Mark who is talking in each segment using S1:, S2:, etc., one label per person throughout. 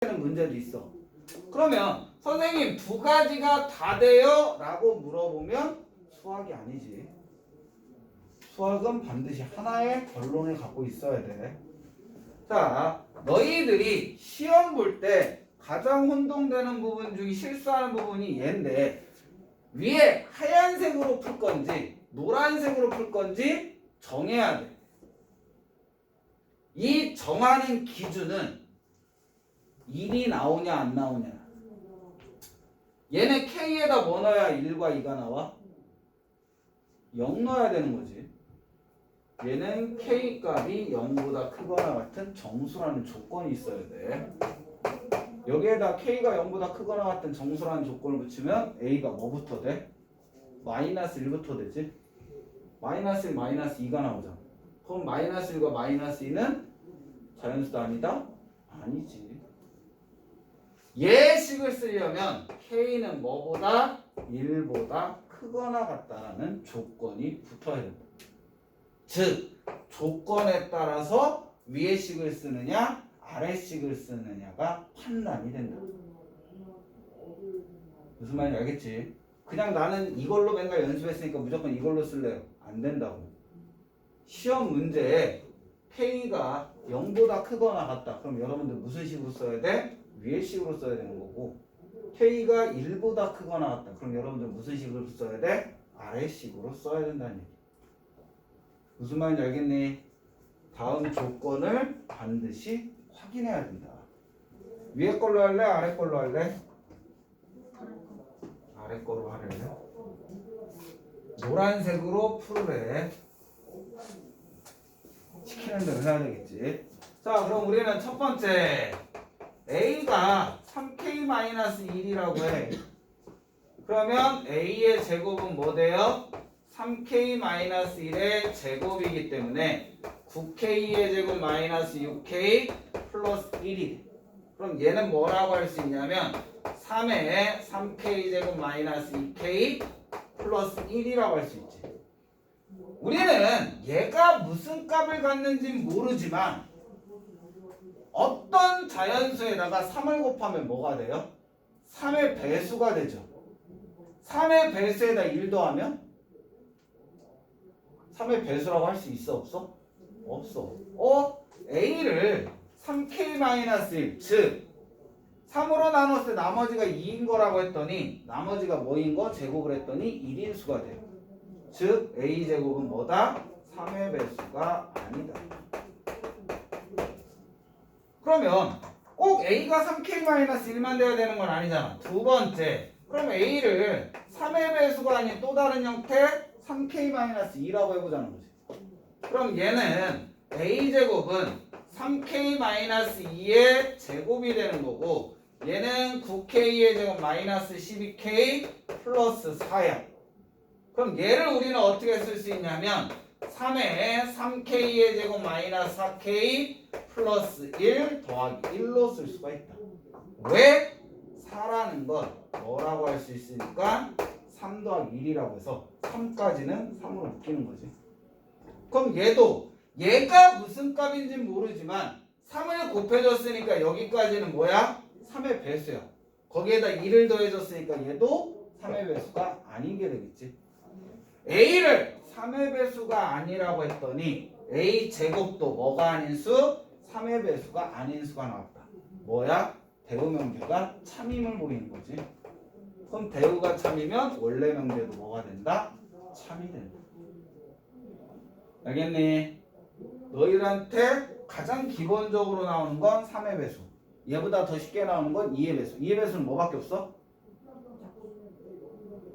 S1: 되는 문제도 있어. 그러면 선생님 두 가지가 다 돼요? 라고 물어보면 수학이 아니지. 수학은 반드시 하나의 결론을 갖고 있어야 돼. 자, 너희들이 시험 볼 때 가장 혼동되는 부분 중에 실수하는 부분이 얘인데 위에 하얀색으로 풀 건지 노란색으로 풀 건지 정해야 돼. 이 정하는 기준은 1이 나오냐 안 나오냐. 얘네 K에다 뭐 넣어야 1과 2가 나와? 0 넣어야 되는 거지. 얘는 K값이 0보다 크거나 같은 정수라는 조건이 있어야 돼. 여기에다 K가 0보다 크거나 같은 정수라는 조건을 붙이면 A가 뭐부터 돼? 마이너스 1부터 되지. 마이너스 1, 마이너스 2가 나오잖아. 그럼 마이너스 1과 마이너스 2는 자연수도 아니다? 아니지. 예식을 쓰려면 K는 뭐보다 1보다 크거나 같다라는 조건이 붙어야 된다. 즉 조건에 따라서 위의 식을 쓰느냐 아래 식을 쓰느냐가 판단이 된다. 무슨 말인지 알겠지? 그냥 나는 이걸로 맨날 연습했으니까 무조건 이걸로 쓸래요. 안 된다고. 시험 문제에 K가 0보다 크거나 같다. 그럼 여러분들 무슨 식으로 써야 돼? 위의 식으로 써야 되는 거고, K가 1보다 크거나 같다. 그럼 여러분들 무슨 식으로 써야 돼? 아래 식으로 써야 된다는 얘기. 무슨 말인지 알겠니? 다음 조건을 반드시 확인해야 된다. 위에 걸로 할래? 아래 걸로 할래? 아래 걸로 하래. 노란색으로 풀래. 시키는 대로 해야 되겠지. 자, 그럼 우리는 첫 번째 A가 3K-1이라고 해. 그러면 A의 제곱은 뭐 돼요? 3K-1의 제곱이기 때문에 9K의 제곱 마이너스 6K 플러스 1이 돼. 그럼 얘는 뭐라고 할 수 있냐면 3의 3K 제곱 마이너스 2K 플러스 1이라고 할 수 있지. 우리는 얘가 무슨 값을 갖는지 모르지만 어떤 자연수에다가 3을 곱하면 뭐가 돼요? 3의 배수가 되죠. 3의 배수에다 1 더하면 3의 배수라고 할 수 있어 없어? 없어. A를 3K-1 즉 3으로 나눴을 때 나머지가 2인 거라고 했더니 나머지가 뭐인 거? 제곱을 했더니 1인 수가 돼요. 즉 A제곱은 뭐다? 3의 배수가 아니다. 그러면 꼭 A가 3K-1만 돼야 되는 건 아니잖아. 두 번째, 그럼 A를 3의 배수가 아닌 또 다른 형태 3K-2라고 해보자는 거지. 그럼 얘는 A제곱은 3K-2의 제곱이 되는 거고 얘는 9K의 제곱 마이너스 12K 플러스 4야. 그럼 얘를 우리는 어떻게 쓸 수 있냐면 3에 3K의 제곱 마이너스 4K 플러스 1 더하기 1로 쓸 수가 있다. 왜? 4라는 건 뭐라고 할 수 있으니까 3 더하기 1이라고 해서 3까지는 3으로 묶이는 거지. 그럼 얘도 얘가 무슨 값인지 모르지만 3을 곱해줬으니까 여기까지는 뭐야? 3의 배수야. 거기에다 1을 더해줬으니까 얘도 3의 배수가 아닌 게 되겠지. A를 3의 배수가 아니라고 했더니 A 제곱도 뭐가 아닌 수? 3의 배수가 아닌 수가 나왔다. 뭐야? 대우 명제가 참임을 보이는 거지. 그럼 대우가 참이면 원래 명제도 뭐가 된다? 참이 된다. 알겠니? 너희들한테 가장 기본적으로 나오는 건 3의 배수. 얘보다 더 쉽게 나오는 건 2의 배수. 2의 배수는 뭐밖에 없어?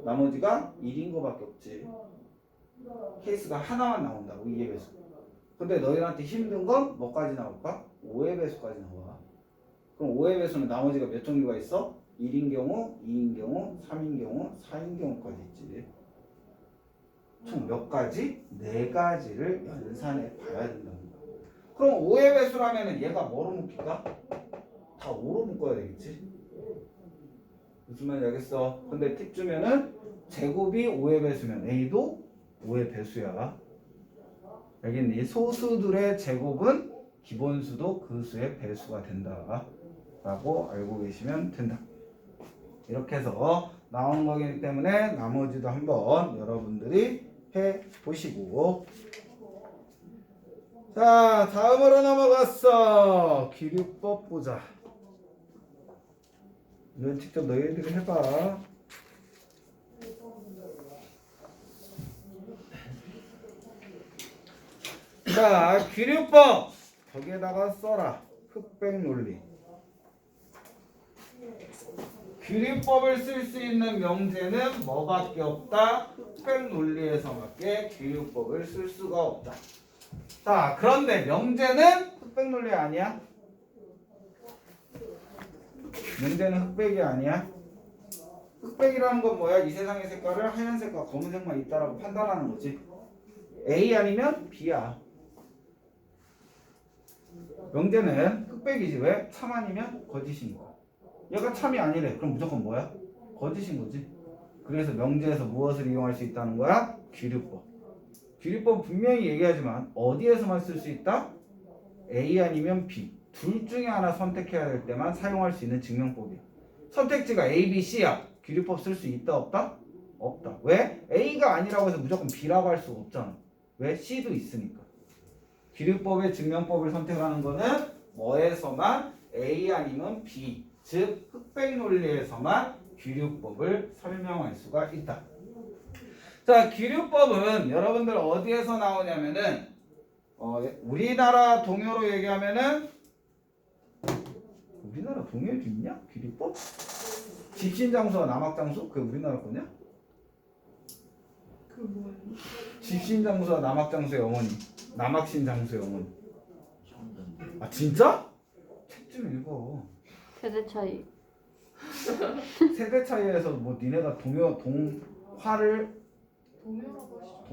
S1: 나머지가 1인 거밖에 없지. 케이스가 하나만 나온다고 2의 배수. 근데 너희들한테 힘든 건 뭐까지 나올까? 5의 배수까지 나와. 그럼 5의 배수는 나머지가 몇 종류가 있어? 1인 경우, 2인 경우, 3인 경우, 4인 경우까지 있지. 총 몇 가지? 4가지를 연산해 봐야 된다는 거야. 그럼 5의 배수라면 얘가 뭐로 묶일까? 다 5로 묶어야 되겠지. 무슨 말인지 알겠어? 근데 팁 주면은 제곱이 5의 배수면 A도 5의 배수야. 알겠니? 소수들의 제곱은 기본수도 그 수의 배수가 된다. 라고 알고 계시면 된다. 이렇게 해서 나오는 거기 때문에 나머지도 한번 여러분들이 해 보시고. 자, 다음으로 넘어갔어. 기류법 보자. 이건 직접 너희들이 해봐. 자, 기류법 거기에다가 써라. 흑백 논리. 기류법을 쓸 수 있는 명제는 뭐밖에 없다? 흑백 논리에서밖에 기류법을 쓸 수가 없다. 자, 그런데 명제는 흑백 논리 아니야? 명제는 흑백이 아니야? 흑백이라는 건 뭐야? 이 세상의 색깔을 하얀색과 검은색만 있다라고 판단하는 거지. A 아니면 B야. 명제는 흑백이지. 왜? 참 아니면 거짓이니까. 얘가 참이 아니래. 그럼 무조건 뭐야? 거짓인 거지. 그래서 명제에서 무엇을 이용할 수 있다는 거야? 기류법. 기류법 분명히 얘기하지만 어디에서만 쓸 수 있다? A 아니면 B. 둘 중에 하나 선택해야 될 때만 사용할 수 있는 증명법이야. 선택지가 A, B, C야. 기류법 쓸 수 있다 없다? 없다. 왜? A가 아니라고 해서 무조건 B라고 할 수가 없잖아. 왜? C도 있으니까. 기류법의 증명법을 선택하는 거는 뭐에서만? A 아니면 B. 즉 흑백 논리에서만 기류법을 설명할 수가 있다. 자, 기류법은 여러분들 어디에서 나오냐면은 우리나라 동요로 얘기하면은 우리나라 동요에도 있냐? 기류법? 집신장수와 남학장수? 그게 우리나라 거냐?
S2: 그 뭐예요?
S1: 집신장수와 남학장수의 어머니. 남학신장수의 어머니. 아 진짜? 책 좀 읽어.
S3: 세대 차이.
S1: 세대 차이에서 뭐 니네가 동화를
S2: 동요라고 하시죠.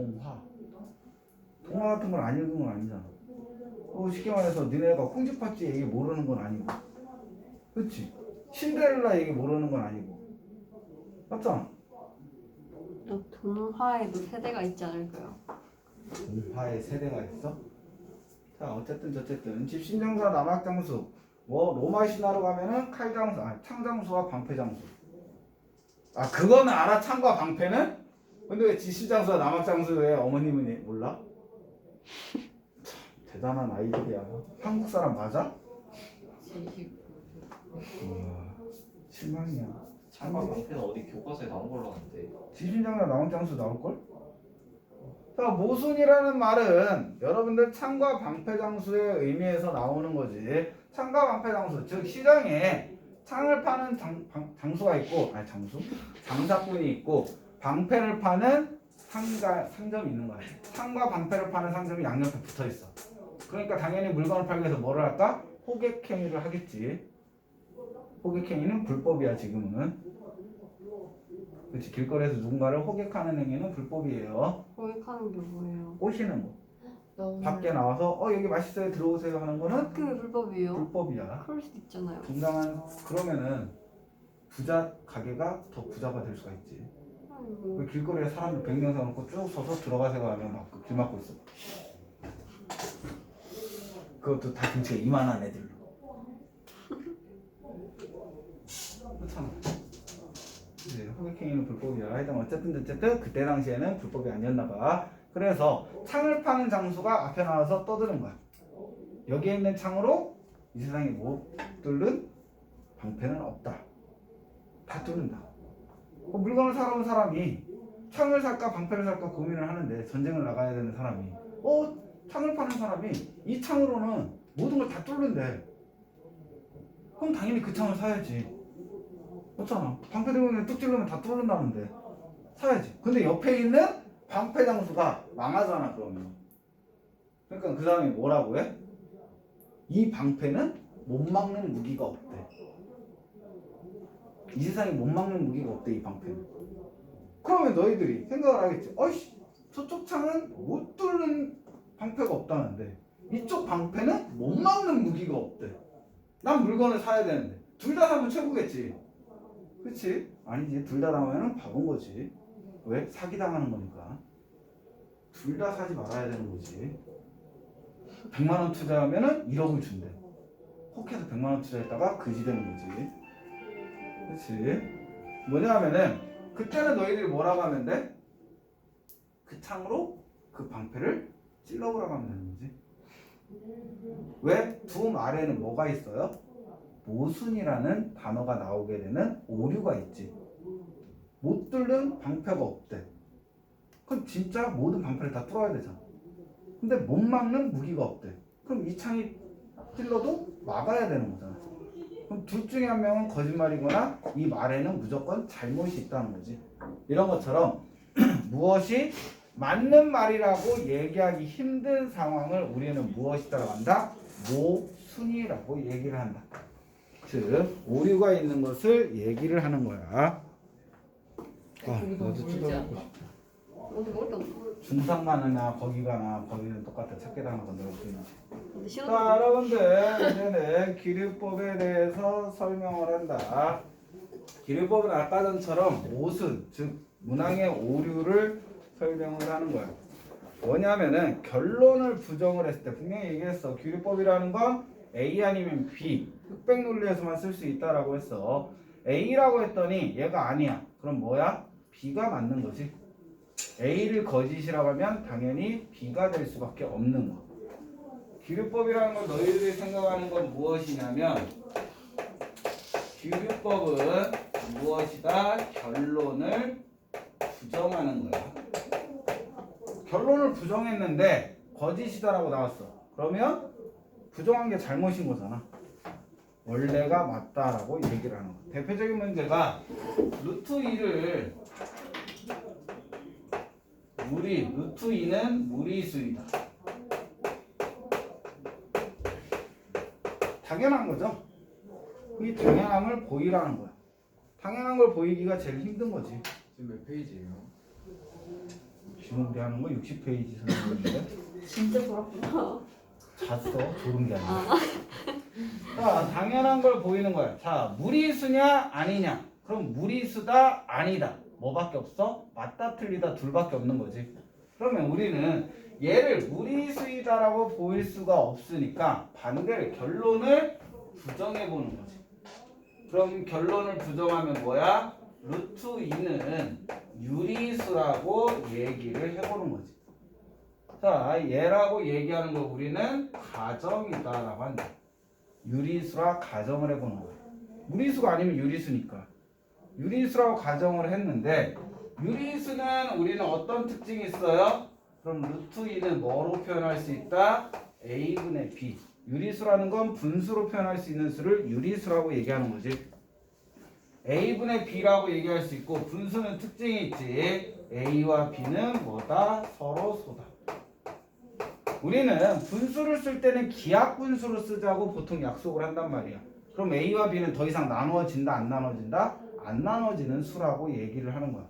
S1: 동화 같은 걸 안 읽은 건 아니잖아. 쉽게 말해서 니네가 콩쥐팥쥐 얘기 모르는 건 아니고, 그렇지? 신데렐라 얘기 모르는 건 아니고, 맞잖아.
S3: 동화에도 세대가 있지 않을까요?
S1: 동화에 세대가 있어? 자, 어쨌든 집신장수와 남학장수, 뭐 로마 신화로 가면은 칼장수, 창장수와 방패장수. 아, 그거는 알아? 창과 방패는? 근데 왜 집신장수와 남학장수의 어머님은 몰라? 참 대단한 아이들이야. 한국 사람 맞아? 실망이야.
S4: 창과 방패는 어디 교과서에 나온 걸로 아는데.
S1: 집신장수와 남학장수 나올걸? 자, 모순이라는 말은 여러분들 창과 방패장수의 의미에서 나오는 거지. 창과 방패장수, 즉 시장에 창을 파는 장수가 있고, 장사꾼이 있고, 방패를 파는 상점이 있는 거야. 창과 방패를 파는 상점이 양옆에 붙어 있어. 그러니까 당연히 물건을 팔기 위해서 뭐를 할까? 호객행위를 하겠지. 호객행위는 불법이야 지금은. 그렇지, 길거리에서 누군가를 호객하는 행위는 불법이에요.
S3: 고객하는 게 뭐예요?
S1: 꼬시는 거.
S2: 너무
S1: 밖에 나와서 여기 맛있어요 들어오세요 하는 거는
S3: 그게 불법이에요?
S1: 불법이야.
S3: 그럴 수도 있잖아요.
S1: 정당한. 그러면은 부자 가게가 더 부자가 될 수가 있지.
S3: 아이고.
S1: 왜 길거리에 사람들 100명 세워놓고 쭉 서서 들어가세요 하면 막 길 막고 있어. 그것도 다 등치가 이만한 애들로. 그렇잖아. 네, 호객행위는 불법이야. 하여튼 어쨌든 그때 당시에는 불법이 아니었나 봐. 그래서 창을 파는 장수가 앞에 나와서 떠드는 거야. 여기에 있는 창으로 이 세상에 못 뚫는 방패는 없다. 다 뚫는다. 물건을 사러 온 사람이 창을 살까 방패를 살까 고민을 하는데, 전쟁을 나가야 되는 사람이 창을 파는 사람이 이 창으로는 모든 걸 다 뚫는데, 그럼 당연히 그 창을 사야지. 그렇잖아. 방패 들고 있는 뚝 찌르면 다 뚫는다는데 사야지. 근데 옆에 있는 방패 장수가 망하잖아 그러면. 그러니까 그 사람이 뭐라고 해? 이 방패는 못 막는 무기가 없대. 이 세상에 못 막는 무기가 없대 이 방패는. 그러면 너희들이 생각을 하겠지. 어이씨, 저쪽 창은 못 뚫는 방패가 없다는데 이쪽 방패는 못 막는 무기가 없대. 난 물건을 사야 되는데. 둘 다 사면 최고겠지. 그치? 아니지. 둘 다 나오면 바본 거지. 왜? 사기당하는 거니까. 둘 다 사지 말아야 되는 거지. 100만 원 투자하면은 1억을 준대. 혹해서 100만 원 투자했다가 그지 되는 거지. 그렇지? 뭐냐면은 그때는 너희들이 뭐라고 하면 돼? 그 창으로 그 방패를 찔러보라고 하면 되는 거지. 왜? 두 말에는 뭐가 있어요? 모순이라는 단어가 나오게 되는 오류가 있지. 못 뚫는 방패가 없대. 그럼 진짜 모든 방패를 다 뚫어야 되잖아. 근데 못 막는 무기가 없대. 그럼 이 창이 찔러도 막아야 되는 거잖아. 그럼 둘 중에 한 명은 거짓말이거나 이 말에는 무조건 잘못이 있다는 거지. 이런 것처럼 무엇이 맞는 말이라고 얘기하기 힘든 상황을 우리는 무엇이라고 한다? 모순이라고 얘기를 한다. 즉 오류가 있는 것을 얘기를 하는 거야. 나도 뜯어먹고 싶다.
S3: 어디 먹을 게 없나?
S1: 중상 가느냐 거기 가나 거기는 똑같아. 찾게 당한 건데 어떻게
S3: 근데
S1: 자,
S3: 싫어.
S1: 여러분들 이제는 기류법에 대해서 설명을 한다. 기류법은 아까 전처럼 모순, 즉 문항의 오류를 설명을 하는 거야. 뭐냐면은 결론을 부정을 했을 때 분명히 얘기했어. 기류법이라는 건 A 아니면 B, 흑백 논리에서만 쓸 수 있다라고 했어. A라고 했더니 얘가 아니야. 그럼 뭐야? B가 맞는 거지. A를 거짓이라고 하면 당연히 B가 될 수밖에 없는 거. 기류법이라는 걸 너희들이 생각하는 건 무엇이냐면 기류법은 무엇이다? 결론을 부정하는 거야. 결론을 부정했는데 거짓이다라고 나왔어. 그러면 부정한 게 잘못인 거잖아. 원래가 맞다라고 얘기를 하는 거. 대표적인 문제가 루트 2를 루트 2는 무리수이다. 당연한 거죠. 이 당연함을 보이라는 거야. 당연한 걸 보이기가 제일 힘든 거지.
S5: 지금 몇 페이지예요?
S1: 지금 우리 하는 거 60페이지 선생님인데
S3: 진짜 부럽구나.
S1: 잤어? 졸은 게 아니라. 자, 당연한 걸 보이는 거야. 자, 무리수냐 아니냐. 그럼 무리수다 아니다. 뭐밖에 없어? 맞다 틀리다 둘밖에 없는 거지. 그러면 우리는 얘를 무리수이다라고 보일 수가 없으니까 반대로 결론을 부정해 보는 거지. 그럼 결론을 부정하면 뭐야? 루트 2는 유리수라고 얘기를 해보는 거지. 자, 얘라고 얘기하는 거 우리는 가정이다라고 한다. 유리수라 가정을 해보는 거야. 무리수가 아니면 유리수니까. 유리수라고 가정을 했는데 유리수는 우리는 어떤 특징이 있어요? 그럼 루트 2는 뭐로 표현할 수 있다? A분의 B. 유리수라는 건 분수로 표현할 수 있는 수를 유리수라고 얘기하는 거지. A분의 B라고 얘기할 수 있고 분수는 특징이 있지. A와 B는 뭐다? 서로 소다. 우리는 분수를 쓸 때는 기하 분수로 쓰자고 보통 약속을 한단 말이야. 그럼 A와 B는 더 이상 나누어진다 안 나누어진다? 안 나눠지는 수라고 얘기를 하는 거야.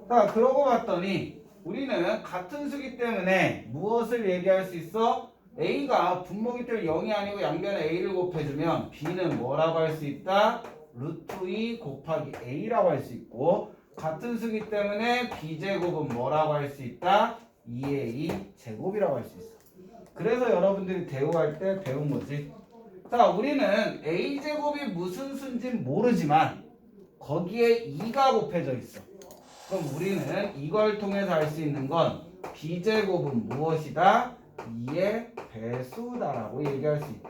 S1: 자, 그러고 봤더니 우리는 같은 수기 때문에 무엇을 얘기할 수 있어? A가 분모기 때문에 0이 아니고 양변에 A를 곱해주면 B는 뭐라고 할 수 있다? 루트 2 곱하기 A라고 할 수 있고 같은 수기 때문에 B제곱은 뭐라고 할 수 있다? 2A 제곱이라고 할 수 있어. 그래서 여러분들이 대우할 때 배운 거지. 자, 우리는 A제곱이 무슨 수인지는 모르지만 거기에 2가 곱해져 있어. 그럼 우리는 이걸 통해서 알 수 있는 건 B제곱은 무엇이다? 2의 배수다라고 얘기할 수 있다.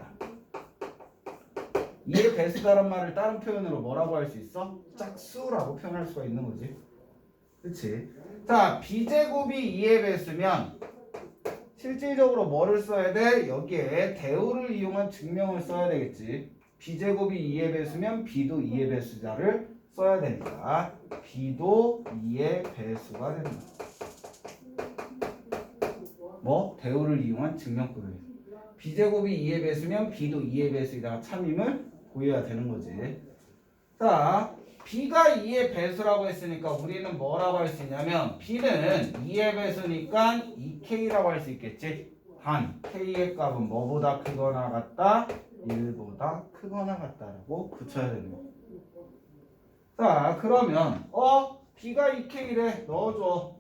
S1: 2의 배수다란 말을 다른 표현으로 뭐라고 할 수 있어? 짝수라고 표현할 수가 있는 거지. 그치? 자, B제곱이 2의 배수면 실질적으로 뭐를 써야 돼? 여기에 대우를 이용한 증명을 써야 되겠지. B제곱이 2의 배수면 B도 2의 배수자를 써야 되니까 B도 2의 배수가 된다. 뭐? 대우를 이용한 증명법이에요. B제곱이 2의 배수면 B도 2의 배수이다. 참임을 보여야 되는 거지. 자, B가 2의 배수라고 했으니까 우리는 뭐라고 할 수 있냐면 B는 2의 배수니까 2K라고 할 수 있겠지. 단 K의 값은 뭐보다 크거나 같다? 1보다 크거나 같다라고 붙여야 되는 거. 자, 그러면 B가 2K래. 넣어줘.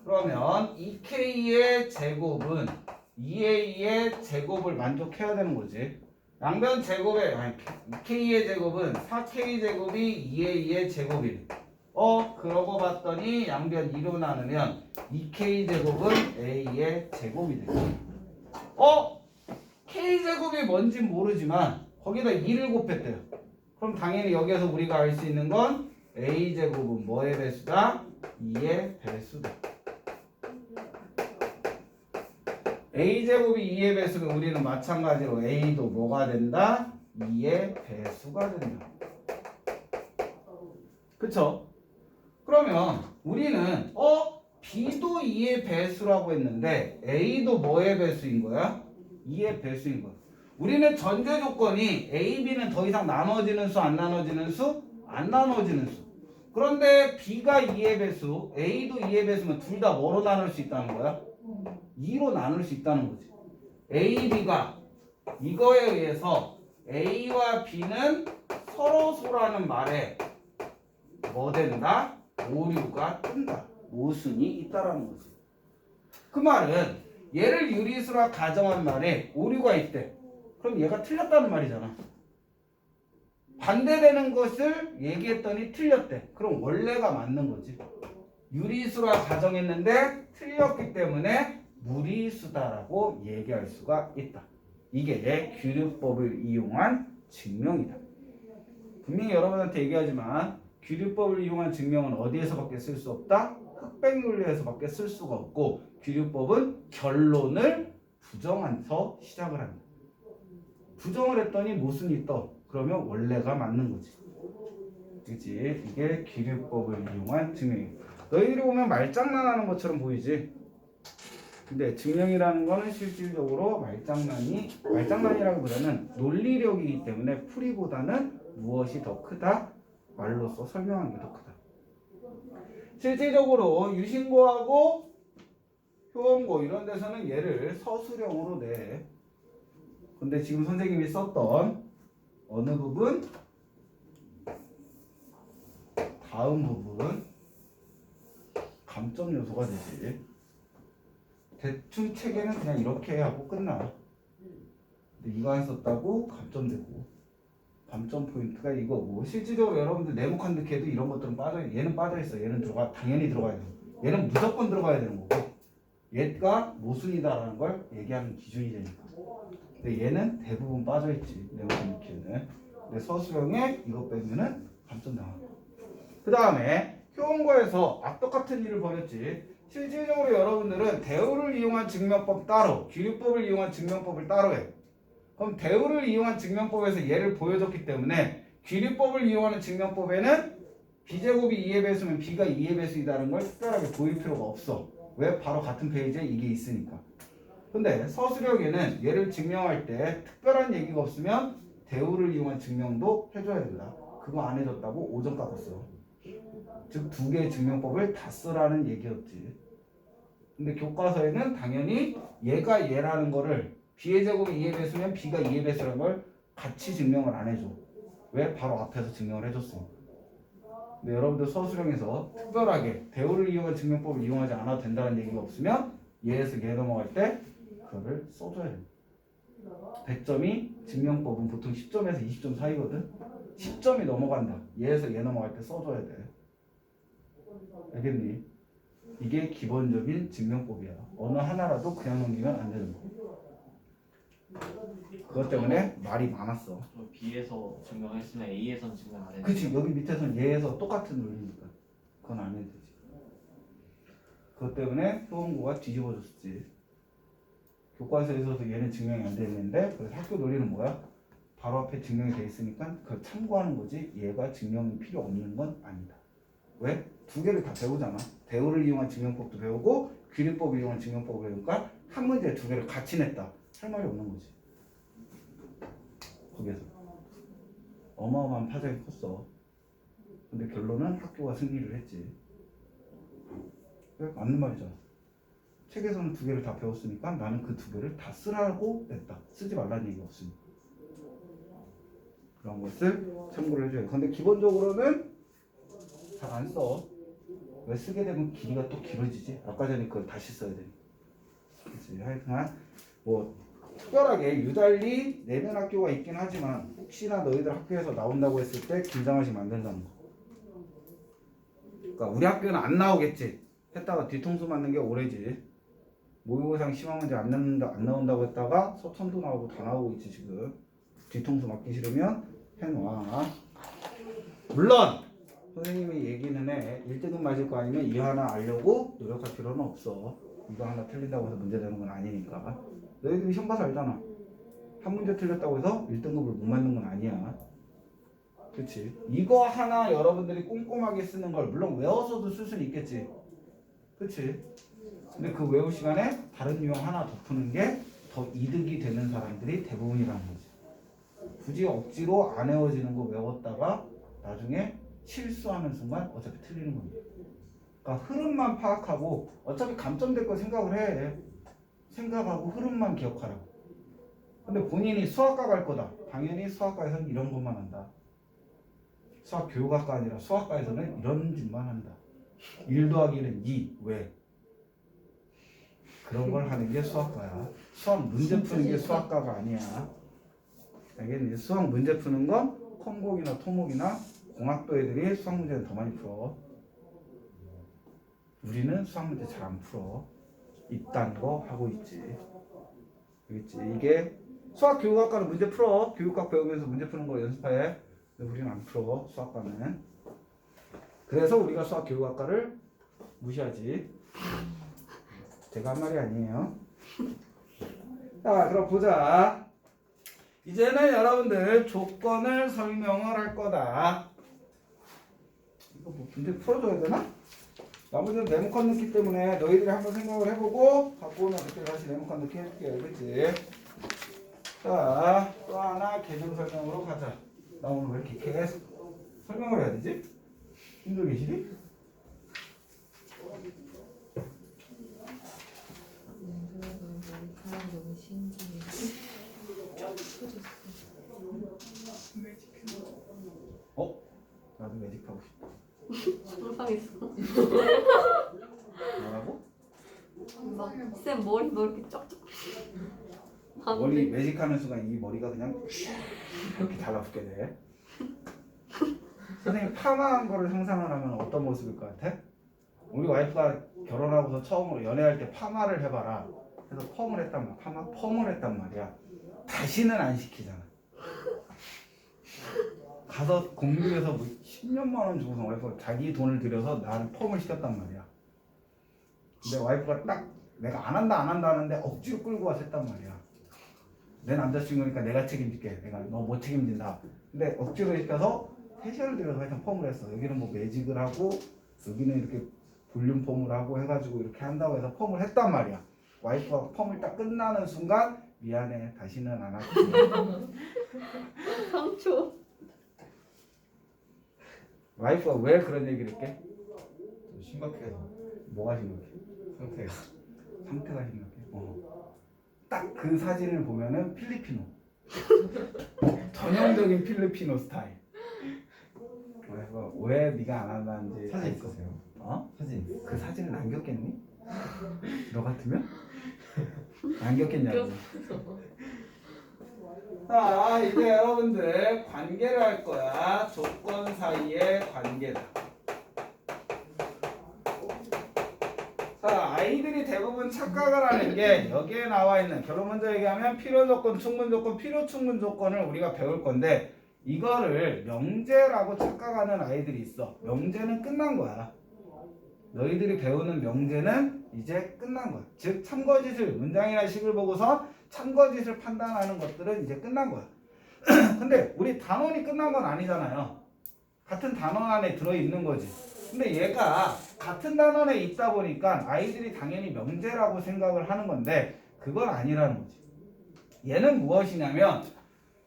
S1: 그러면 2K의 제곱은 2A의 제곱을 만족해야 되는 거지. 양변 제곱의 아니 K의 제곱은 4K 제곱이 2의 2의 제곱이래. 그러고 봤더니 양변 2로 나누면 2K 제곱은 A의 제곱이 돼. K 제곱이 뭔진 모르지만 거기다 2를 곱했대요. 그럼 당연히 여기에서 우리가 알 수 있는 건 A 제곱은 뭐의 배수다? 2의 배수다. A 제곱이 2의 배수면 우리는 마찬가지로 A도 뭐가 된다? 2의 배수가 된다. 그쵸? 그러면 우리는 B도 2의 배수라고 했는데 A도 뭐의 배수인 거야? 2의 배수인 거야. 우리는 전제 조건이 A, B는 더 이상 나눠지는 수, 안 나눠지는 수? 안 나눠지는 수. 그런데 B가 2의 배수, A도 2의 배수면 둘 다 뭐로 나눌 수 있다는 거야? 2로 나눌 수 있다는 거지. A, B가 이거에 의해서 A와 B는 서로소라는 말에 뭐 된다? 오류가 뜬다. 모순이 있다라는 거지. 그 말은 얘를 유리수라 가정한 말에 오류가 있대. 그럼 얘가 틀렸다는 말이잖아. 반대되는 것을 얘기했더니 틀렸대. 그럼 원래가 맞는 거지. 유리수라 가정했는데 틀렸기 때문에 무리수다라고 얘기할 수가 있다. 이게 규律법을 이용한 증명이다. 분명히 여러분한테 얘기하지만 규律법을 이용한 증명은 어디에서밖에 쓸 수 없다? 흑백윤리에서밖에 쓸 수가 없고 규律법은 결론을 부정해서 시작을 합니다. 부정을 했더니 모순이 떠. 그러면 원래가 맞는 거지. 그치? 이게 규律법을 이용한 증명이야. 너희들이 보면 말장난하는 것처럼 보이지? 근데 증명이라는 거는 실질적으로 말장난이라기보다는 논리력이기 때문에 풀이보다는 무엇이 더 크다? 말로써 설명하는 게 더 크다. 실질적으로 유신고하고 효원고 이런 데서는 얘를 서술형으로 내. 근데 지금 선생님이 썼던 어느 부분? 다음 부분 감점 요소가 되지. 대충 체계는 그냥 이렇게 하고 끝나. 근데 이거 안 썼다고 감점되고 감점 포인트가 이거고 실질적으로 여러분들 네모칸드 걔도 이런 것들은 얘는 빠져있어. 얘는 당연히 들어가야 돼. 얘는 무조건 들어가야 되는 거고 얘가 모순이다라는 걸 얘기하는 기준이 되니까. 근데 얘는 대부분 빠져있지. 네모칸드 걔는. 근데 서술형에 이거 빼면은 감점 나와. 그 다음에 효원고에서 악덕같은 일을 벌였지. 실질적으로 여러분들은 대우를 이용한 증명법 따로, 규律법을 이용한 증명법을 따로 해. 그럼 대우를 이용한 증명법에서 얘를 보여줬기 때문에 규律법을 이용하는 증명법에는 B제곱이 2의 배수면 B가 2의 배수이다는 걸 특별하게 보일 필요가 없어. 왜? 바로 같은 페이지에 이게 있으니까. 근데 서술형에는 얘를 증명할 때 특별한 얘기가 없으면 대우를 이용한 증명도 해줘야 된다. 그거 안 해줬다고 5점 깎았어. 즉 두 개의 증명법을 다 쓰라는 얘기였지. 근데 교과서에는 당연히 얘가 얘라는 거를 B의 제곱이 2의 배수면 B가 2의 배수라는 걸 같이 증명을 안 해줘. 왜? 바로 앞에서 증명을 해줬으니까. 근데 여러분들 서술형에서 특별하게 대우를 이용한 증명법을 이용하지 않아도 된다는 얘기가 없으면 얘에서 얘 넘어갈 때 그거를 써줘야 돼. 100점이 증명법은 보통 10점에서 20점 사이거든. 10점이 넘어간다. 얘에서 얘 넘어갈 때 써줘야 돼. 알겠니? 이게 기본적인 증명법이야. 어느 하나라도 그냥 넘기면 안 되는 거. 그것 때문에 말이 많았어.
S4: B에서 증명했으면 A에선 증명 안 해.
S1: 그치. 여기 밑에서는 얘에서 똑같은 논리니까 그건 안 해도 되지. 그것 때문에 효원고가 뒤집어졌지. 교과서에서도 얘는 증명이 안 되는데 그래서 학교 논리는 뭐야? 바로 앞에 증명이 돼 있으니까 그걸 참고하는 거지 얘가 증명이 필요 없는 건 아니다. 왜? 두 개를 다 배우잖아. 대우를 이용한 증명법도 배우고 규律법을 이용한 증명법을 배우니까 한 문제에 두 개를 같이 냈다. 할 말이 없는 거지. 거기에서 어마어마한 파장이 컸어. 근데 결론은 학교가 승리를 했지. 왜? 맞는 말이잖아. 책에서는 두 개를 다 배웠으니까 나는 그 두 개를 다 쓰라고 냈다. 쓰지 말라는 얘기가 없으니까. 그런 것을 참고를 해줘야 돼. 근데 기본적으로는 잘 안 써. 왜? 쓰게 되면 길이가 또 길어지지. 아까 전에 그걸 다시 써야 되니까. 그치. 하여튼간 뭐 특별하게 유달리 내는 학교가 있긴 하지만 혹시나 너희들 학교에서 나온다고 했을 때 긴장하시면 안 된다는 거. 그러니까 우리 학교는 안 나오겠지 했다가 뒤통수 맞는 게 오래지. 모의고사 시험 문제 안 나온다고 했다가 서천도 나오고 다 나오고 있지 지금. 뒤통수 맞기 싫으면 해놔. 물론 선생님이 얘기는 해. 1등급 맞을 거 아니면 이 하나 알려고 노력할 필요는 없어. 이거 하나 틀린다고 해서 문제 되는 건 아니니까. 너희들이 시험 봐서 알잖아. 한 문제 틀렸다고 해서 1등급을 못 맞는 건 아니야. 그치? 이거 하나 여러분들이 꼼꼼하게 쓰는 걸 물론 외워서도 쓸 수는 있겠지. 그치? 근데 그 외울 시간에 다른 유형 하나 더 푸는 게 더 이득이 되는 사람들이 대부분이라는 거지. 굳이 억지로 안 외워지는 거 외웠다가 나중에 실수하는 순간 어차피 틀리는 겁니다. 그러니까 흐름만 파악하고 어차피 감점될 거 생각을 해. 생각하고 흐름만 기억하라고. 근데 본인이 수학과 갈 거다. 당연히 수학과에서는 이런 것만 한다. 수학 교육학과 아니라 수학과에서는 이런 짓만 한다. 1 더하기 1은 2. 왜? 그런 걸 하는 게 수학과야. 수학 문제 푸는 게 수학과가 아니야. 알겠니? 수학 문제 푸는 건 컴공이나 토목이나 공학도 애들이 수학 문제는 더 많이 풀어. 우리는 수학 문제 잘 안 풀어. 이딴 거 하고 있지. 알겠지? 이게 수학 교육학과는 문제 풀어. 교육학 배우면서 문제 푸는 거 연습해. 근데 우리는 안 풀어. 수학과는. 그래서 우리가 수학 교육학과를 무시하지. 제가 한 말이 아니에요. 자, 그럼 보자. 이제는 여러분들 조건을 설명을 할 거다. 이거 뭐 문제 풀어줘야 되나? 나머지는 네모칸 넣기 때문에 너희들이 한번 생각을 해보고 갖고 오면 그때 다시 네모칸 넣기 해줄게요. 그치? 자, 또 하나 개념 설명으로 가자. 나 오늘 왜 이렇게 계속 설명을 해야 되지? 힘들어 계시니?
S2: 너무 신기해.
S1: 나도 매직하고 싶다.
S3: 상상했어.
S1: 뭐라고?
S3: 쌤 머리 뭐 이렇게 쩍쩍.
S1: 머리 매직하는 순간 이 머리가 그냥 이렇게 달라붙게 돼. 선생님 파마한 거를 상상을 하면 어떤 모습일 것 같아? 우리 와이프가 결혼하고서 처음으로 연애할 때 파마를 해봐라. 그래서 펌을 했단 말이야. 펌을 했단 말이야. 다시는 안 시키잖아. 가서 공들여서 뭐 10년만 원 주고서 와이프가 자기 돈을 들여서 나를 펌을 시켰단 말이야. 근데 와이프가 딱 내가 안 한다 하는데 억지로 끌고 와서 했단 말이야. 내 남자친구니까 내가 책임질게. 내가 너 못 책임진다. 근데 억지로 시켜서 3시간을 들여서 하여튼 펌을 했어. 여기는 뭐 매직을 하고 여기는 이렇게 볼륨 펌을 하고 해가지고 이렇게 한다고 해서 펌을 했단 말이야. 와이프가 펌을 딱 끝나는 순간 미안해 다시는 안 할게.
S3: 상처.
S1: 와이프가 왜 그런 얘기를 했게?
S5: 심각해서
S1: 뭐가 심각해?
S5: 상태가
S1: 상태가 심각해. 딱 그 사진을 보면은 필리피노. 전형적인 필리피노 스타일. 와이프가 왜 네가 안 한다는지
S5: 사진
S1: 알고.
S5: 있으세요?
S1: 어?
S5: 사진
S1: 그 사진을 남겼겠니? 너 같으면? 남겼겠냐고. 자, 이제 여러분들 관계를 할 거야. 조건 사이의 관계다. 자, 아이들이 대부분 착각을 하는 게 여기에 나와 있는 결론 먼저 얘기하면 필요 조건, 충분 조건, 필요 충분 조건을 우리가 배울 건데 이거를 명제라고 착각하는 아이들이 있어. 명제는 끝난 거야. 너희들이 배우는 명제는 이제 끝난 거야. 즉 참거짓을 문장이나 식을 보고서 참거짓을 판단하는 것들은 이제 끝난 거야. 근데 우리 단원이 끝난 건 아니잖아요. 같은 단원 안에 들어있는 거지. 근데 얘가 같은 단원에 있다 보니까 아이들이 당연히 명제라고 생각을 하는 건데 그건 아니라는 거지. 얘는 무엇이냐면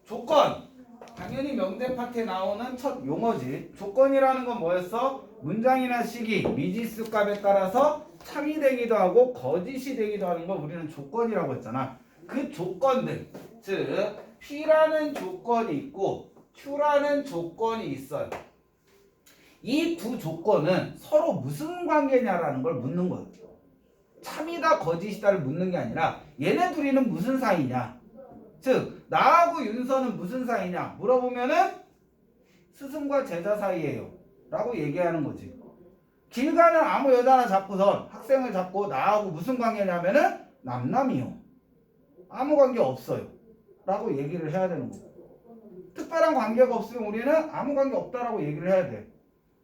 S1: 조건. 당연히 명제 파트에 나오는 첫 용어지. 조건이라는 건 뭐였어? 문장이나 식이 미지수 값에 따라서 참이 되기도 하고 거짓이 되기도 하는 걸 우리는 조건이라고 했잖아. 그 조건들, 즉 P라는 조건이 있고 Q라는 조건이 있어요. 이 두 조건은 서로 무슨 관계냐라는 걸 묻는 거예요. 참이다 거짓이다를 묻는 게 아니라 얘네 둘이는 무슨 사이냐. 즉 나하고 윤서는 무슨 사이냐 물어보면은 스승과 제자 사이예요 라고 얘기하는 거지. 길 가는 아무 여자나 잡고선 학생을 잡고 나하고 무슨 관계냐면은 남남이요. 아무 관계 없어요 라고 얘기를 해야 되는 거고, 특별한 관계가 없으면 우리는 아무 관계 없다라고 얘기를 해야 돼.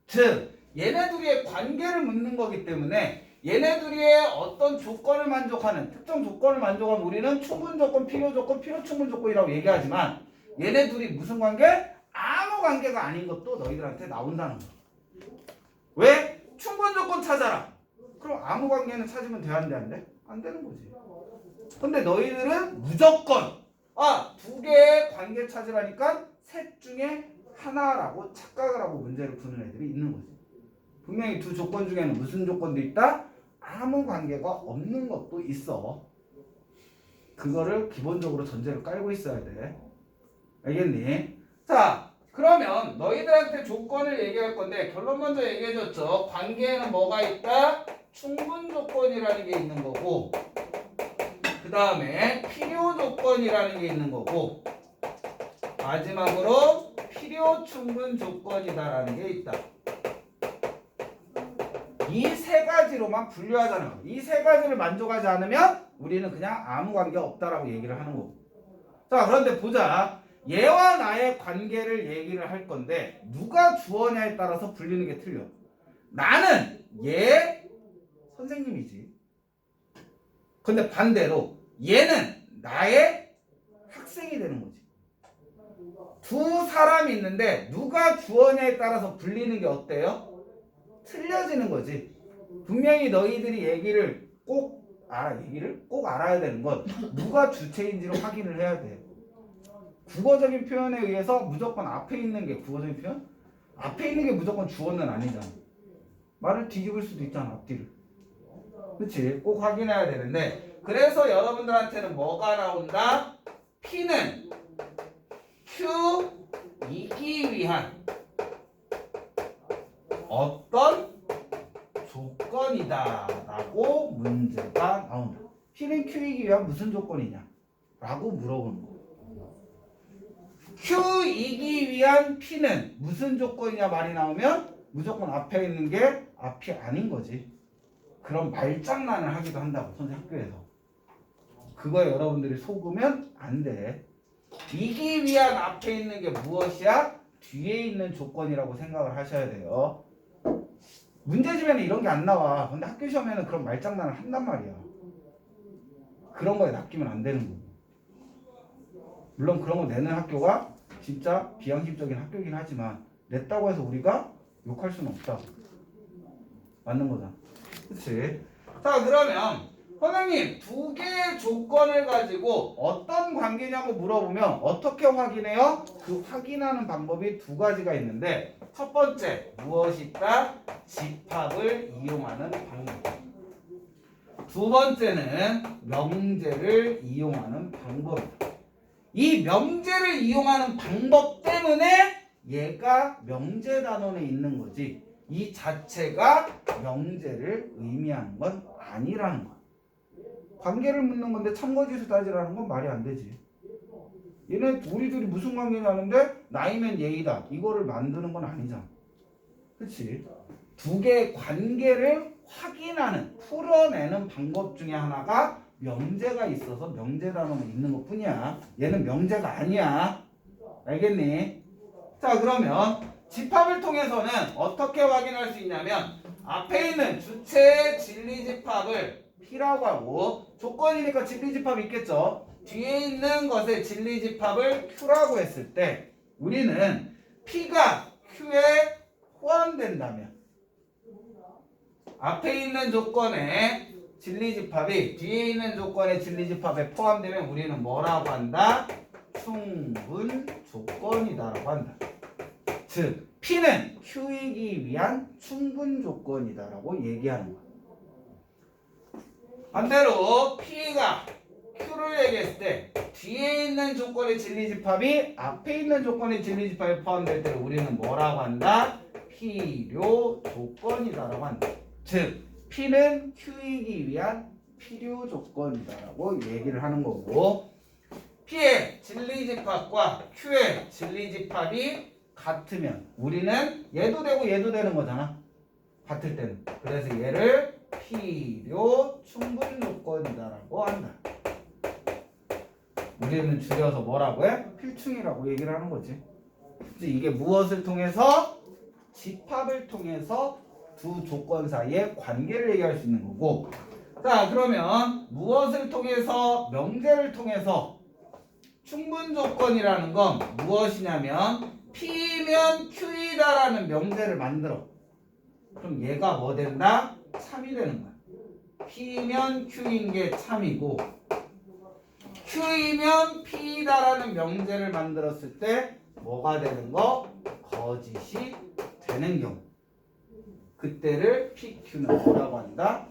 S1: 즉 얘네 둘이의 관계를 묻는 거기 때문에 얘네 둘이의 어떤 조건을 만족하는, 특정 조건을 만족하면 우리는 충분 조건, 필요 조건, 필요 충분 조건이라고 얘기하지만 얘네 둘이 무슨 관계? 아무 관계가 아닌 것도 너희들한테 나온다는 거야. 왜? 충분 조건 찾아라. 그럼 아무 관계는 찾으면 돼, 안 돼, 안 돼? 안 되는 거지. 근데 너희들은 무조건 두 개의 관계 찾으라니까 셋 중에 하나라고 착각을 하고 문제를 푸는 애들이 있는 거지. 분명히 두 조건 중에는 무슨 조건도 있다? 아무 관계가 없는 것도 있어. 그거를 기본적으로 전제로 깔고 있어야 돼. 알겠니? 자, 그러면 너희들한테 조건을 얘기할 건데 결론 먼저 얘기해줬죠. 관계에는 뭐가 있다? 충분 조건이라는 게 있는 거고, 그 다음에 필요 조건이라는 게 있는 거고, 마지막으로 필요 충분 조건이다라는 게 있다. 이 세 가지로만 분류하자는 거야. 이 세 가지를 만족하지 않으면 우리는 그냥 아무 관계가 없다라고 얘기를 하는 거고. 자, 그런데 보자. 얘와 나의 관계를 얘기를 할 건데 누가 주어냐에 따라서 불리는 게 틀려. 나는 얘 선생님이지. 근데 반대로 얘는 나의 학생이 되는 거지. 두 사람이 있는데 누가 주어냐에 따라서 불리는 게 어때요? 틀려지는 거지. 분명히 너희들이 얘기를 꼭 알아야 되는 건 누가 주체인지를 확인을 해야 돼. 국어적인 표현에 의해서 무조건 앞에 있는 게 국어적인 표현? 앞에 있는 게 무조건 주어는 아니잖아. 말을 뒤집을 수도 있잖아, 앞뒤를. 그치? 꼭 확인해야 되는데, 그래서 여러분들한테는 뭐가 나온다? P는 Q이기 위한 어떤 조건이다 라고 문제가 나온다. P는 Q이기 위한 무슨 조건이냐 라고 물어보는 거. Q이기 위한 P는 무슨 조건이냐 말이 나오면 무조건 앞에 있는 게 앞이 아닌 거지. 그런 말장난을 하기도 한다고, 선생님 학교에서. 그거에 여러분들이 속으면 안 돼. 이기 위한 앞에 있는 게 무엇이야? 뒤에 있는 조건이라고 생각을 하셔야 돼요. 문제집에는 이런 게 안 나와. 근데 학교 시험에는 그런 말장난을 한단 말이야. 그런 거에 낚이면 안 되는 거고. 물론 그런 거 내는 학교가 진짜 비양심적인 학교긴 하지만 냈다고 해서 우리가 욕할 수는 없다. 맞는 거잖아. 그치? 자, 그러면 선생님 두 개의 조건을 가지고 어떤 관계냐고 물어보면 어떻게 확인해요? 그 확인하는 방법이 두 가지가 있는데, 첫 번째 무엇이 있다? 집합을 이용하는 방법. 두 번째는 명제를 이용하는 방법이다. 이 명제를 이용하는 방법 때문에 얘가 명제 단원에 있는 거지, 이 자체가 명제를 의미하는 건 아니라는 거야. 관계를 묻는 건데 참거지수 따지라는 건 말이 안 되지. 얘네 우리 둘이 무슨 관계냐는데 나이면 얘이다, 이거를 만드는 건 아니잖아. 그치? 두 개의 관계를 확인하는, 풀어내는 방법 중에 하나가 명제가 있어서 명제 단원에 있는 것 뿐이야. 얘는 명제가 아니야. 알겠니? 자, 그러면 집합을 통해서는 어떻게 확인할 수 있냐면 앞에 있는 주체의 진리집합을 P라고 하고, 조건이니까 진리집합이 있겠죠. 뒤에 있는 것의 진리집합을 Q라고 했을 때 우리는 P가 Q에 포함된다면, 앞에 있는 조건의 진리집합이 뒤에 있는 조건의 진리집합에 포함되면 우리는 뭐라고 한다? 충분 조건이다라고 한다. 즉 P는 Q이기 위한 충분 조건이다라고 얘기하는 거야. 반대로 P가 Q를 얘기했을 때 뒤에 있는 조건의 진리집합이 앞에 있는 조건의 진리집합에 포함될 때 우리는 뭐라고 한다? 필요 조건이다라고 한다. 즉 P는 Q이기 위한 필요 조건이다라고 얘기를 하는 거고, P의 진리집합과 Q의 진리집합이 같으면 우리는 얘도 되고 얘도 되는 거잖아. 같을 때는. 그래서 얘를 필요 충분 조건이다라고 한다. 우리는 줄여서 뭐라고 해? 필충이라고 얘기를 하는 거지. 그래서 이게 무엇을 통해서? 집합을 통해서 두 조건 사이의 관계를 얘기할 수 있는 거고. 자, 그러면 무엇을 통해서? 명제를 통해서 충분 조건이라는 건 무엇이냐면 P면 Q이다라는 명제를 만들어. 그럼 얘가 뭐 된다? 참이 되는 거야. P면 Q인 게 참이고 Q이면 P다라는 명제를 만들었을 때 뭐가 되는 거? 거짓이 되는 경우. 그때를 PQ는 뭐라고 한다?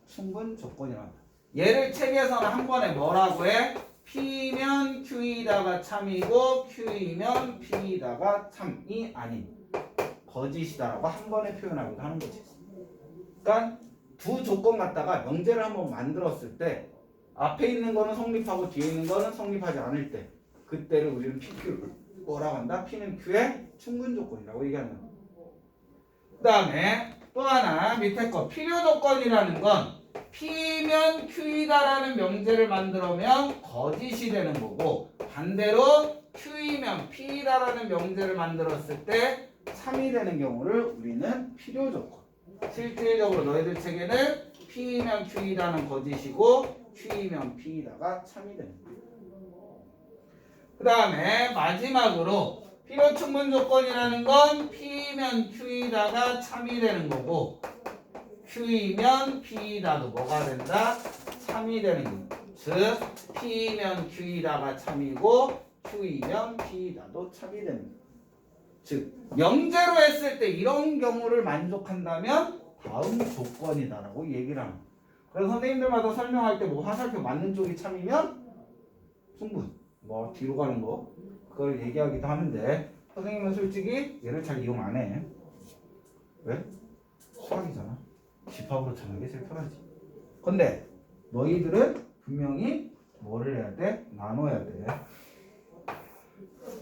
S1: 충분 조건이라고 한다. 얘를 책에서는 한 번에 뭐라고 해? P면 Q이다가 참이고 Q이면 P이다가 참이 아닌 거짓이다라고 한 번에 표현하기도 하는 거지. 그러니까 두 조건 갖다가 명제를 한번 만들었을 때 앞에 있는 거는 성립하고 뒤에 있는 거는 성립하지 않을 때 그때를 우리는 PQ를 뭐라고 한다? P는 Q의 충분 조건이라고 얘기하는 거야. 그 다음에 또 하나 밑에 거 필요 조건이라는 건 P면 Q이다라는 명제를 만들면 거짓이 되는 거고 반대로 Q이면 P이다라는 명제를 만들었을 때 참이 되는 경우를 우리는 필요 조건. 실질적으로 너희들 책에는 P이면 Q이다는 거짓이고 Q이면 P이다가 참이 되는 거야. 그 다음에 마지막으로 필요 충분 조건이라는 건 P이면 Q이다가 참이 되는 거고 Q이면 P이다도 뭐가 된다? 참이 되는 거. 즉 P이면 Q이다가 참이고 Q이면 P이다도 참이 되는 거. 즉 명제로 했을 때 이런 경우를 만족한다면 다음 조건이다라고 얘기를 하는 거예요. 그래서 선생님들마다 설명할 때 뭐 화살표 맞는 쪽이 참이면 충분. 뭐 뒤로 가는 거 그걸 얘기하기도 하는데 선생님은 솔직히 얘를 잘 이용 안 해. 왜? 수학이잖아. 집합으로 찾는 게 제일 편하지. 근데 너희들은 분명히 뭐를 해야 돼? 나눠야 돼.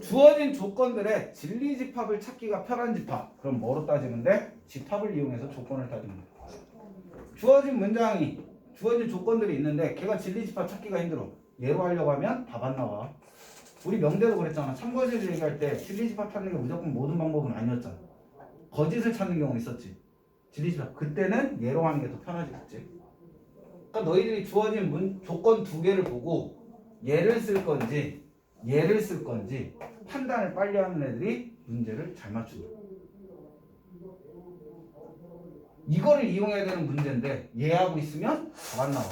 S1: 주어진 조건들의 진리집합을 찾기가 편한 집합. 그럼 뭐로 따지면 돼? 집합을 이용해서 조건을 따지면 돼. 주어진 문장이 주어진 조건들이 있는데 걔가 진리집합 찾기가 힘들어. 얘로 하려고 하면 답 안 나와. 우리 명대도 그랬잖아. 참거짓을 얘기할 때 진리집합 찾는 게 무조건 모든 방법은 아니었잖아. 거짓을 찾는 경우 있었지. 진리집합. 그때는 얘로 하는 게 더 편하지, 그치? 그러니까 너희들이 주어진 조건 두 개를 보고 얘를 쓸 건지 얘를 쓸 건지 판단을 빨리 하는 애들이 문제를 잘 맞춘다. 이거를 이용해야 되는 문제인데 얘하고 있으면 답 안 나와.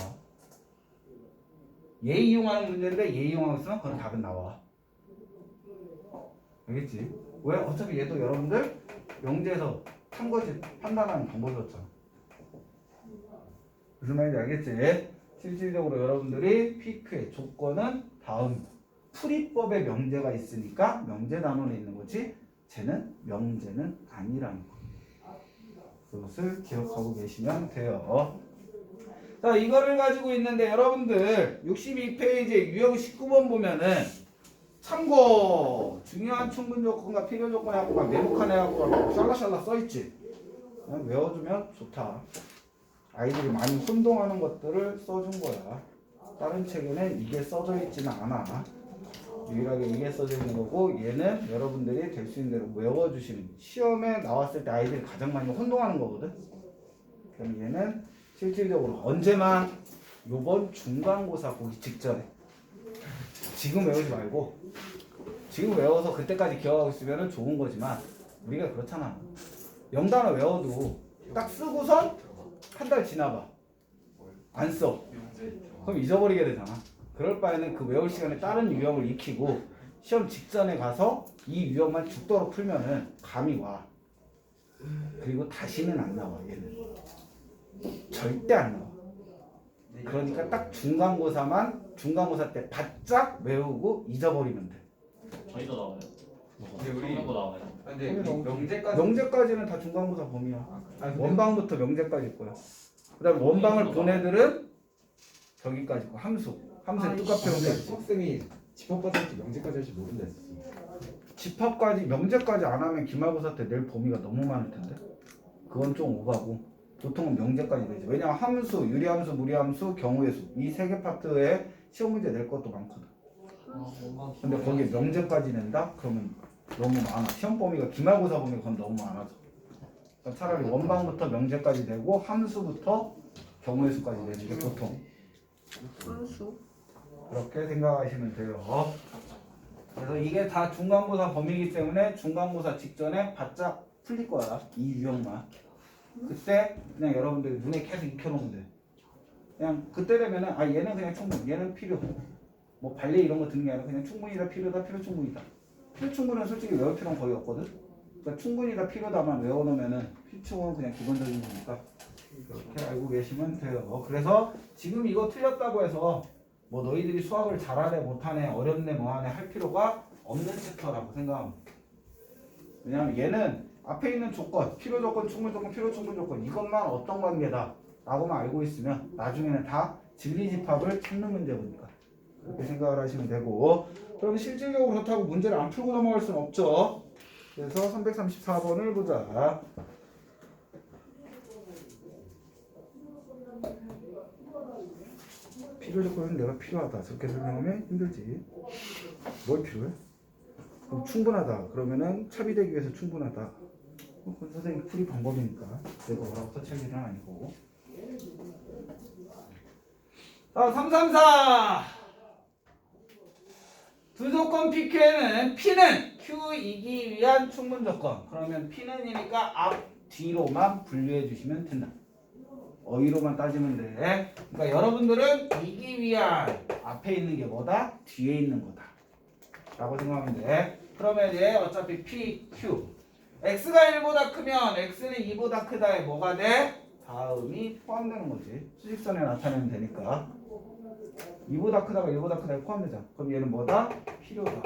S1: 얘 이용하는 문제인데 얘 이용하고 있으면 그건 답은 나와. 알겠지? 왜? 어차피 얘도 여러분들 명제에서 참거짓 판단하는 방법이었잖아. 무슨 말인지 알겠지? 실질적으로 여러분들이 PQ의 조건은 다음 풀이법의 명제가 있으니까 명제 단원에 있는 거지 쟤는 명제는 아니라는 거. 그것을 기억하고 계시면 돼요. 자, 이거를 가지고 있는데 여러분들 62페이지에 유형 19번 보면은 참고 중요한 충분 조건과 필요 조건하고 막 메모칸 해갖고 샬라샬라 써있지. 그냥 외워주면 좋다. 아이들이 많이 혼동하는 것들을 써준 거야. 다른 책에는 이게 써져 있지는 않아. 유일하게 이게 써져 있는 거고 얘는 여러분들이 될 수 있는 대로 외워주시는 시험에 나왔을 때 아이들이 가장 많이 혼동하는 거거든. 그럼 얘는 실질적으로 언제만 요번 중간고사 보기 직전에 지금 외우지 말고 지금 외워서 그때까지 기억하고 있으면 좋은 거지만 우리가 그렇잖아. 영단어 외워도 딱 쓰고선 한 달 지나봐. 안 써. 그럼 잊어버리게 되잖아. 그럴 바에는 그 외울 시간에 다른 유형을 익히고 시험 직전에 가서 이 유형만 죽도록 풀면은 감이 와. 그리고 다시는 안 나와 얘는. 절대 안 나와. 그러니까 딱 중간고사 때 바짝 외우고 잊어버리면 돼.
S4: 저희도 나와요.
S6: 근데 우리
S4: 성능도 나와요.
S6: 근데 명제까지
S1: 명제까지는 다 중간고사 범위야. 원방부터 명제까지 거야. 그다음 원방을 본 애들은 저기까지 거 함수에 똑같이 배운 게 있지.
S6: 학생이 집합까지 할지 명제까지 할지 모른다 했었어.
S1: 집합까지 명제까지 안 하면 기말고사 때 낼 범위가 너무 많을 텐데. 그건 좀 오바고 보통은 명제까지 되지. 왜냐면 함수, 유리함수, 무리함수, 경우의 수 이 세 개 파트에 시험 문제 낼 것도 많거든. 근데 거기에 명제까지 낸다? 그러면 너무 많아. 시험 범위가 기말고사 범위가 그럼 너무 많아져. 그러니까 차라리 원방부터 명제까지 내고 함수부터 경우의 수까지 내는 게 보통.
S3: 분수.
S1: 그렇게 생각하시면 돼요. 그래서 이게 다 중간고사 범위이기 때문에 중간고사 직전에 바짝 풀릴 거야. 이 유형만. 그때 그냥 여러분들이 눈에 계속 익혀놓으면 돼. 그냥 그때 되면은 아 얘는 그냥 충분, 얘는 필요. 뭐 발레 이런 거 듣는 게 아니라 그냥 충분이다, 필요다, 필요 충분이다. 필요 충분은 솔직히 외울 필요는 거의 없거든. 그러니까 충분이다, 필요다만 외워놓으면은 필충은 그냥 기본적인 거니까 그렇게 알고 계시면 돼요. 그래서 지금 이거 틀렸다고 해서 뭐 너희들이 수학을 잘하네 못하네 어렵네 뭐하네 할 필요가 없는 챕터라고 생각합니다. 왜냐하면 얘는 앞에 있는 조건, 필요 조건, 충분 조건, 필요 충분 조건 이것만 어떤 관계다 라고만 알고 있으면 나중에는 다 진리집합을 찾는 문제니까 그렇게 생각을 하시면 되고, 그럼 실질적으로 그렇다고 문제를 안 풀고 넘어갈 수는 없죠. 그래서 334번을 보자. 필요 조건은 내가 필요하다 저렇게 설명하면 힘들지. 뭘 필요해? 그럼 충분하다 그러면은 차비되기 위해서 충분하다. 그건 선생님 풀이 방법이니까 내가 뭐라고 써칠 일은 아니고. 자, 334 두 조건 PQ에는 P는 Q이기 위한 충분 조건. 그러면 P는이니까 앞 뒤로만 분류해 주시면 된다. 어휘로만 따지면 돼. 그러니까 여러분들은 이기 위한 앞에 있는 게 뭐다? 뒤에 있는 거다 라고 생각하면 돼. 그러면 얘 어차피 P, Q X가 1보다 크면 X는 2보다 크다에 뭐가 돼? 다음이 포함되는 거지. 수직선에 나타내면 되니까 2보다 크다가 1보다 크다에 포함되잖아. 그럼 얘는 뭐다? 필요다.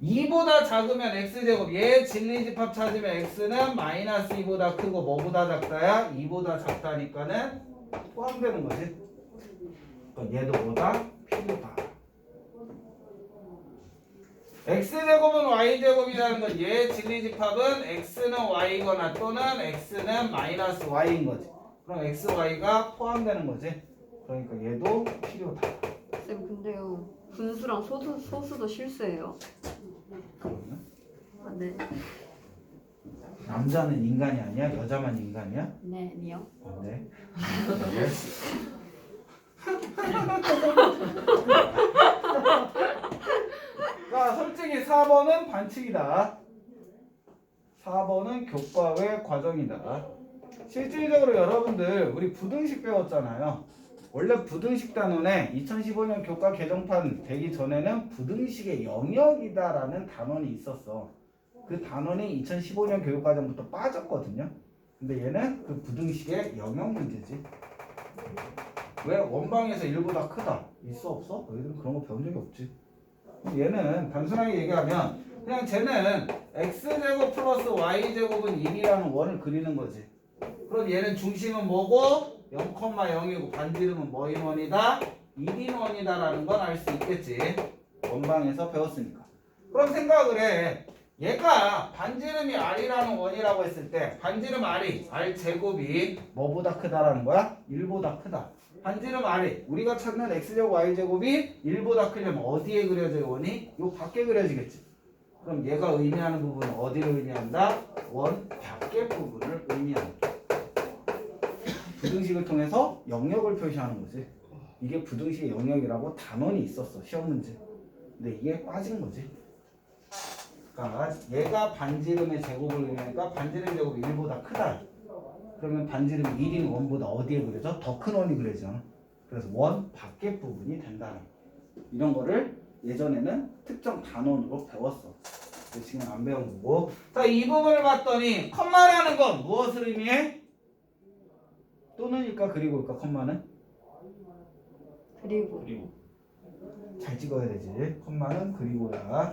S1: 2보다 작으면 x제곱, 얘 진리집합 찾으면 x는 마이너스 2보다 크고 뭐보다 작다야? 2보다 작다니까는 포함되는 거지. 그러니까 얘도 뭐다? 필요다. x제곱은 y제곱이라는 건 얘 진리집합은 x는 y거나 또는 x는 마이너스 y인 거지. 그럼 x, y가 포함되는 거지. 그러니까 얘도 필요다.
S3: 쌤 근데요 분수랑 소수도 실수예요.
S1: 그러면
S3: 아, 네.
S1: 남자는 인간이 아니야? 여자만 인간이야?
S3: 네, 아니요.
S1: 네. 자, 솔직히 4번은 반칙이다. 4번은 교과 외 과정이다. 실질적으로 여러분들 우리 부등식 배웠잖아요. 원래 부등식 단원에 2015년 교과 개정판 되기 전에는 부등식의 영역이다라는 단원이 있었어. 그 단원이 2015년 교육과정부터 빠졌거든요. 근데 얘는 그 부등식의 영역 문제지. 왜? 원방에서 1보다 크다. 있어 없어? 너희들은 그런 거 배운 적이 없지. 얘는 단순하게 얘기하면 그냥 쟤는 x제곱 플러스 y제곱은 1이라는 원을 그리는 거지. 그럼 얘는 중심은 뭐고? 0,0이고 반지름은 뭐인 원이다? 1인 원이다라는 건 알 수 있겠지. 원방에서 배웠으니까. 그럼 생각을 해. 얘가 반지름이 r이라는 원이라고 했을 때 반지름 r이 r제곱이 뭐보다 크다라는 거야? 1보다 크다. 반지름 r이 우리가 찾는 x제곱 y제곱이 1보다 크려면 어디에 그려져요 원이? 요 밖에 그려지겠지. 그럼 얘가 의미하는 부분은 어디를 의미한다? 원 밖의 부분을 의미한다. 부등식을 통해서 영역을 표시하는 거지. 이게 부등식의 영역이라고 단원이 있었어 시험 문제. 근데 이게 빠진 거지. 그러니까 얘가 반지름의 제곱을 의미하니까 반지름 제곱이 1보다 크다. 그러면 반지름 1인 원보다 어디에 그려져? 더 큰 원이 그려지잖아. 그래서 원 밖의 부분이 된다는 거. 이런 거를 예전에는 특정 단원으로 배웠어. 지금 안 배운 거고. 자, 이 부분을 봤더니 컴마라는 건 무엇을 의미해? 또는일까 그리고일까 컴마는?
S3: 그리고
S1: 잘 찍어야 되지. 컴마는 그리고야.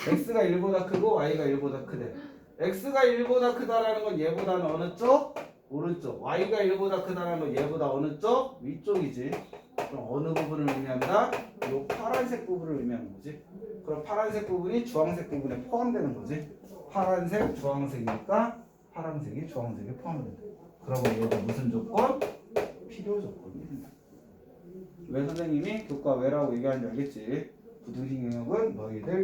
S1: x가 1보다 크고 y가 1보다 크대. x가 1보다 크다라는 건 얘보다는 어느 쪽? 오른쪽. y가 1보다 크다는 건 얘보다 어느 쪽? 위쪽이지. 그럼 어느 부분을 의미한다? 요 파란색 부분을 의미하는 거지. 그럼 파란색 부분이 주황색 부분에 포함되는 거지. 파란색, 주황색이니까 파란색이 주황색에 포함된다. 그러면 얘도 무슨 조건? 필요 조건이 된다. 왜 선생님이 교과 왜라고 얘기하는지 알겠지? 부등식 영역은 너희들